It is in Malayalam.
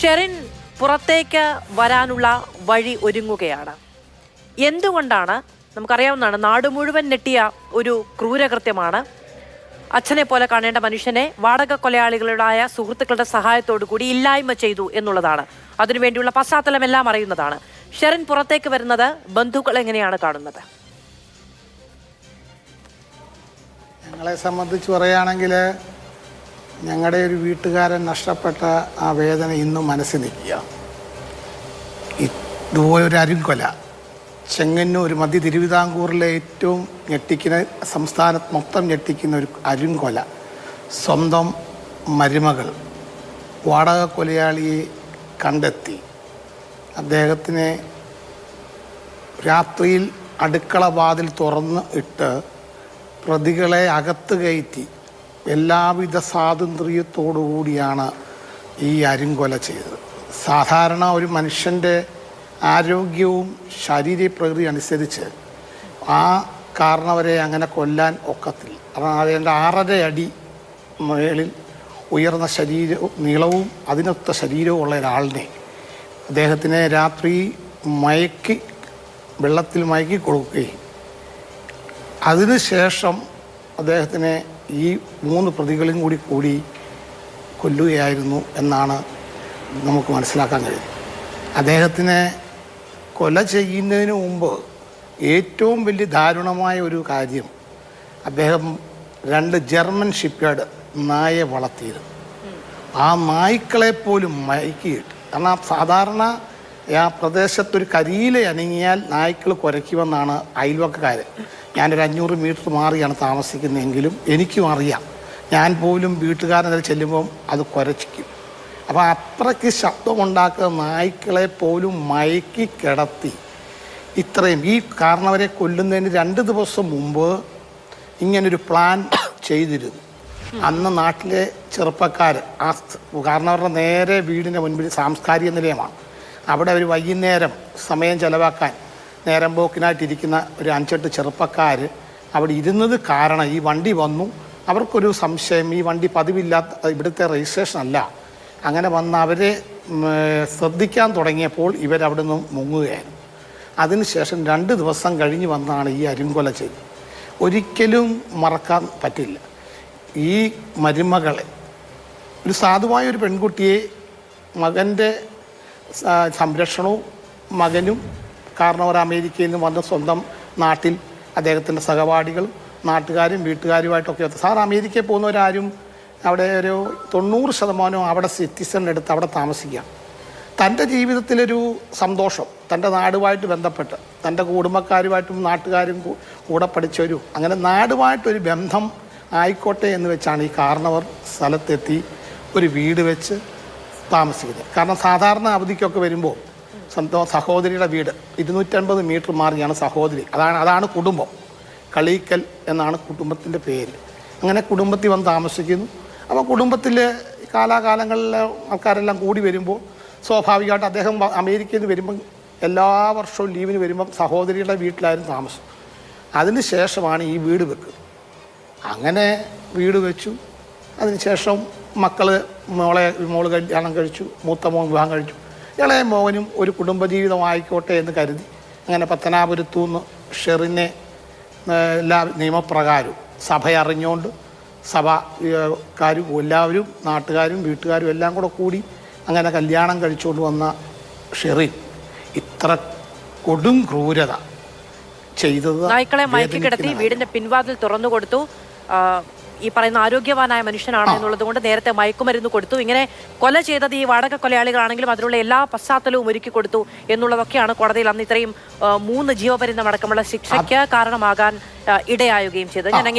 ഷെറിൻ പുറത്തേക്ക് വരാനുള്ള വഴി ഒരുങ്ങുകയാണ്. എന്തുകൊണ്ടാണ് നമുക്കറിയാവുന്നതാണ്. നാട് മുഴുവൻ ഞെട്ടിയ ഒരു ക്രൂരകൃത്യമാണ്. അച്ഛനെ പോലെ കാണേണ്ട മനുഷ്യനെ വാടക കൊലയാളികളുടെ സുഹൃത്തുക്കളുടെ സഹായത്തോടു കൂടി ഇല്ലായ്മ ചെയ്തു എന്നുള്ളതാണ്. അതിനുവേണ്ടിയുള്ള പശ്ചാത്തലമെല്ലാം അറിയുന്നതാണ്. ഷെറിൻ പുറത്തേക്ക് വരുന്നത് ബന്ധുക്കൾ എങ്ങനെയാണ് കാണുന്നത്? ഞങ്ങളെ സംബന്ധിച്ച് പറയുകയാണെങ്കിൽ ഞങ്ങളുടെ ഒരു വീട്ടുകാരൻ നഷ്ടപ്പെട്ട ആ വേദന ഇന്നും മനസ്സിൽ നിൽക്കുക. ഇതുപോലൊരു അരുംകൊല ചെങ്ങന്നൂർ മധ്യ തിരുവിതാംകൂറിലെ ഏറ്റവും ഞെട്ടിക്കുന്ന, സംസ്ഥാനത്ത് മൊത്തം ഞെട്ടിക്കുന്ന ഒരു അരുംകൊല. സ്വന്തം മരുമകൾ വാടക കൊലയാളിയെ കണ്ടെത്തി അദ്ദേഹത്തിനെ രാത്രിയിൽ അടുക്കള വാതിൽ തുറന്ന് ഇട്ട് പ്രതികളെ അകത്ത് കയറ്റി എല്ലാവിധ സ്വാതന്ത്ര്യത്തോടു കൂടിയാണ് ഈ അരുംകൊല ചെയ്തത്. സാധാരണ ഒരു മനുഷ്യൻ്റെ ആരോഗ്യവും ശരീരപ്രകൃതി അനുസരിച്ച് ആ കാരണവരെ അങ്ങനെ കൊല്ലാൻ ഒക്കത്തില്ല. കാരണം അതിൻ്റെ 6.5 അടി മേളിൽ ഉയർന്ന നീളവും അതിനൊത്ത ശരീരവും ഉള്ള ഒരാളിനെ അദ്ദേഹത്തിനെ രാത്രി വെള്ളത്തിൽ മയക്കി കൊടുക്കുകയും അതിനുശേഷം അദ്ദേഹത്തിനെ ഈ 3 പ്രതികളും കൂടി കൊല്ലുകയായിരുന്നു എന്നാണ് നമുക്ക് മനസ്സിലാക്കാൻ കഴിയും. അദ്ദേഹത്തിനെ കൊല ചെയ്യുന്നതിന് മുമ്പ് ഏറ്റവും വലിയ ദാരുണമായ ഒരു കാര്യം, അദ്ദേഹം 2 ജർമ്മൻ ഷിപ്പ്യാർഡ് നായയെ വളർത്തിയിരുന്നു. ആ നായ്ക്കളെപ്പോലും മയക്കിയിട്ട്, കാരണം സാധാരണ ആ പ്രദേശത്തൊരു കരിയില അനങ്ങിയാൽ നായ്ക്കൾ കുരയ്ക്കുമെന്നാണ് അയൽവക്കക്കാർ. ഞാനൊരു 500 മീറ്റർ മാറിയാണ് താമസിക്കുന്നതെങ്കിലും എനിക്കും അറിയാം. ഞാൻ പോലും വീട്ടുകാരനെ ചെല്ലുമ്പം അത് കുരച്ചിക്കും. അപ്പോൾ അത്രയ്ക്ക് ശബ്ദമുണ്ടാക്കുന്ന നായ്ക്കളെ പോലും മയക്കി കിടത്തി ഇത്രയും ഈ കാരണവരെ കൊല്ലുന്നതിന് 2 ദിവസം മുമ്പ് ഇങ്ങനൊരു പ്ലാൻ ചെയ്തിരുന്നു. അന്ന് നാട്ടിലെ ചെറുപ്പക്കാർ ആ കാരണവരുടെ നേരെ വീടിൻ്റെ മുൻപിൽ സാംസ്കാരിക നിലയമാണ്. അവിടെ ഒരു വൈകുന്നേരം സമയം ചെലവാക്കാൻ നേരം പോക്കിനായിട്ടിരിക്കുന്ന ഒരു 5-8 ചെറുപ്പക്കാർ അവിടെ ഇരുന്നത് കാരണം ഈ വണ്ടി വന്നു. അവർക്കൊരു സംശയം, ഈ വണ്ടി പതിവില്ലാത്ത ഇവിടുത്തെ രജിസ്ട്രേഷൻ അല്ല. അങ്ങനെ വന്ന് അവരെ ശ്രദ്ധിക്കാൻ തുടങ്ങിയപ്പോൾ ഇവരവിടെ നിന്ന് മുങ്ങുകയായിരുന്നു. അതിനുശേഷം 2 ദിവസം കഴിഞ്ഞ് വന്നാണ് ഈ അരുംകൊല ചെയ്തത്. ഒരിക്കലും മറക്കാൻ പറ്റില്ല. ഈ മരുമകളെ, ഒരു സാധുവായൊരു പെൺകുട്ടിയെ, മകൻ്റെ സംരക്ഷണവും മകനും കാരണവർ അമേരിക്കയിൽ നിന്ന് വന്ന് സ്വന്തം നാട്ടിൽ അദ്ദേഹത്തിൻ്റെ സഹപാഠികളും നാട്ടുകാരും വീട്ടുകാരുമായിട്ടൊക്കെ സാർ അമേരിക്കയിൽ പോകുന്നവരാരും അവിടെ ഒരു 90% അവിടെ സിറ്റിസൺ എടുത്ത് അവിടെ താമസിക്കുക. തൻ്റെ ജീവിതത്തിലൊരു സന്തോഷം തൻ്റെ നാടുമായിട്ട് ബന്ധപ്പെട്ട് തൻ്റെ കുടുംബക്കാരുമായിട്ടും നാട്ടുകാരും കൂടെ പഠിച്ചവരും അങ്ങനെ നാടുമായിട്ടൊരു ബന്ധം ആയിക്കോട്ടെ എന്ന് വെച്ചാണ് ഈ കാരണവർ സ്ഥലത്തെത്തി ഒരു വീട് വെച്ച് താമസിക്കുന്നത്. കാരണം സാധാരണ അവധിക്കൊക്കെ വരുമ്പോൾ സ്വന്തം സഹോദരിയുടെ വീട് 250 മീറ്റർ മാറിയാണ് സഹോദരി. അതാണ് കുടുംബം. കളീക്കൽ എന്നാണ് കുടുംബത്തിൻ്റെ പേര്. അങ്ങനെ കുടുംബത്തിൽ വന്ന് താമസിക്കുന്നു. അപ്പോൾ കുടുംബത്തിൽ കാലാകാലങ്ങളിലെ ആൾക്കാരെല്ലാം കൂടി വരുമ്പോൾ സ്വാഭാവികമായിട്ട് അദ്ദേഹം അമേരിക്കയിൽ നിന്ന് വരുമ്പം എല്ലാ വർഷവും ലീവിന് വരുമ്പം സഹോദരിയുടെ വീട്ടിലായിരുന്നു താമസം. അതിന് ശേഷമാണ് ഈ വീട് വെക്കുന്നത്. അങ്ങനെ വീട് വെച്ചു. അതിനുശേഷം മോള് കല്യാണം കഴിച്ചു, മൂത്ത മോൻ വിവാഹം കഴിച്ചു. ഇളയ മോനും ഒരു കുടുംബജീവിതം ആയിക്കോട്ടെ എന്ന് കരുതി അങ്ങനെ പത്തനാപുരത്തു നിന്ന് ഷെറിനെ എല്ലാ നിയമപ്രകാരവും സഭ അറിഞ്ഞുകൊണ്ട് സഭക്കാരും എല്ലാവരും നാട്ടുകാരും വീട്ടുകാരും എല്ലാം കൂടി അങ്ങനെ കല്യാണം കഴിച്ചുകൊണ്ട് വന്ന ഷെറിൻ ഇത്ര കൊടും ക്രൂരത ചെയ്തത്. നായ്ക്കളെ മയക്കി കിടത്തി വീടിന്റെ പിൻവാതിൽ തുറന്നു കൊടുത്തു. ഈ പറയുന്ന ആരോഗ്യവാനായ മനുഷ്യനാണ് എന്നുള്ളത് കൊണ്ട് നേരത്തെ മയക്കുമരുന്ന് കൊടുത്തു. ഇങ്ങനെ കൊല ചെയ്തത് ഈ വാടക കൊലയാളികളാണെങ്കിലും അതിനുള്ള എല്ലാ പശ്ചാത്തലവും ഒരുക്കി കൊടുത്തു എന്നുള്ളതൊക്കെയാണ് കോടതിയിൽ അന്ന് ഇത്രയും 3 ജീവപര്യന്തം അടക്കമുള്ള ശിക്ഷയ്ക്ക് കാരണമാകാൻ ഇടയാവുകയും ചെയ്തത്. ഞാൻ